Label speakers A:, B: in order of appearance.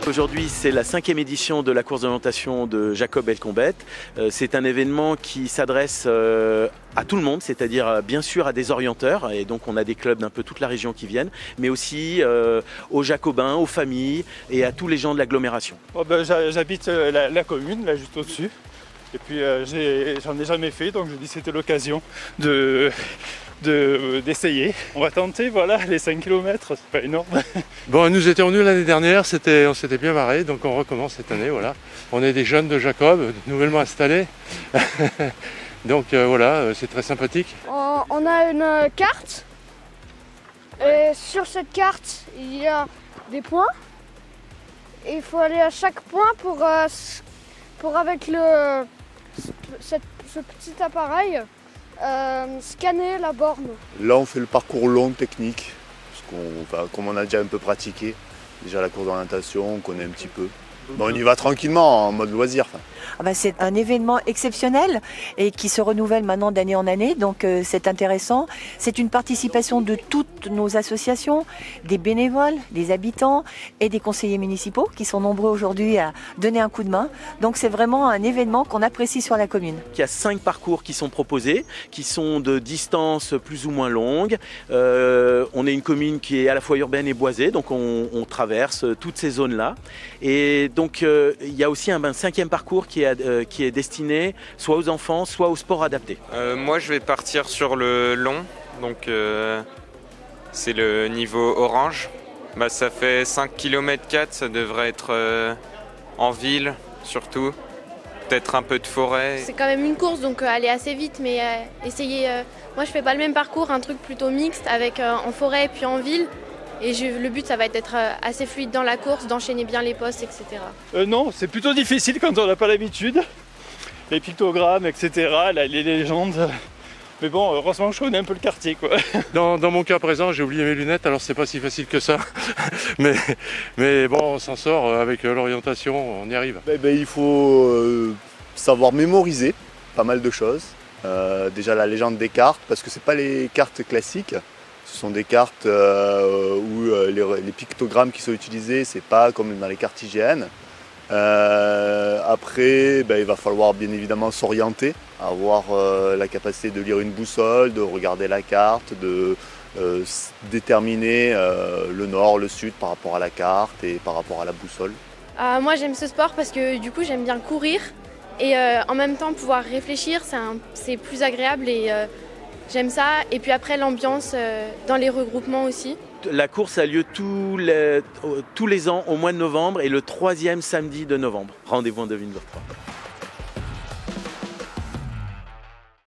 A: Aujourd'hui, c'est la 5e édition de la course d'orientation de Jacob Elcombet. C'est un événement qui s'adresse à tout le monde, c'est-à-dire bien sûr à des orienteurs, et donc on a des clubs d'un peu toute la région qui viennent, mais aussi aux Jacobins, aux familles et à tous les gens de l'agglomération.
B: J'habite la commune, là juste au-dessus, et puis j'en ai jamais fait, donc je dis que c'était l'occasion d'essayer. On va tenter, voilà, les 5 km, c'est pas énorme.
C: Bon, nous étions venus l'année dernière, on s'était bien marré, donc on recommence cette année, voilà. On est des jeunes de Jacob, nouvellement installés. Donc voilà, c'est très sympathique.
D: On a une carte, et sur cette carte, il y a des points. Et il faut aller à chaque point pour avec ce petit appareil, scanner la borne.
E: Là, on fait le parcours long technique, parce comme on a déjà un peu pratiqué, déjà la course d'orientation, on connaît un petit peu. Bon, on y va tranquillement, en mode loisir.
F: C'est un événement exceptionnel et qui se renouvelle maintenant d'année en année, donc c'est intéressant. C'est une participation de toutes nos associations, des bénévoles, des habitants et des conseillers municipaux qui sont nombreux aujourd'hui à donner un coup de main. Donc c'est vraiment un événement qu'on apprécie sur la commune.
A: Il y a 5 parcours qui sont proposés, qui sont de distance plus ou moins longue. On est une commune qui est à la fois urbaine et boisée, donc on traverse toutes ces zones-là. Et donc il y a aussi un 5e parcours qui est destiné soit aux enfants, soit au sport adapté.
G: Moi je vais partir sur le long, donc c'est le niveau orange. Ça fait 5 km 4, ça devrait être en ville surtout, peut-être un peu de forêt.
H: C'est quand même une course, donc aller assez vite, mais essayer... moi je fais pas le même parcours, un truc plutôt mixte avec en forêt et puis en ville. Et le but, ça va être d'être assez fluide dans la course, d'enchaîner bien les postes, etc.
B: Non, c'est plutôt difficile quand on n'a pas l'habitude. Les pictogrammes, etc., les légendes. Mais bon, heureusement que je connais un peu le quartier, quoi.
C: Dans mon cas présent, j'ai oublié mes lunettes, alors c'est pas si facile que ça. mais bon, on s'en sort avec l'orientation, on y arrive.
E: Il faut savoir mémoriser pas mal de choses. Déjà la légende des cartes, parce que c'est pas les cartes classiques. Ce sont des cartes où les pictogrammes qui sont utilisés, c'est pas comme dans les cartes IGN. Après, il va falloir bien évidemment s'orienter, avoir la capacité de lire une boussole, de regarder la carte, de déterminer le nord, le sud par rapport à la carte et par rapport à la boussole.
H: Moi j'aime ce sport parce que du coup j'aime bien courir et en même temps pouvoir réfléchir, c'est plus agréable et j'aime ça. Et puis après l'ambiance dans les regroupements aussi.
A: La course a lieu tous les ans au mois de novembre et le 3e samedi de novembre. Rendez-vous en Devine-Bourg 3.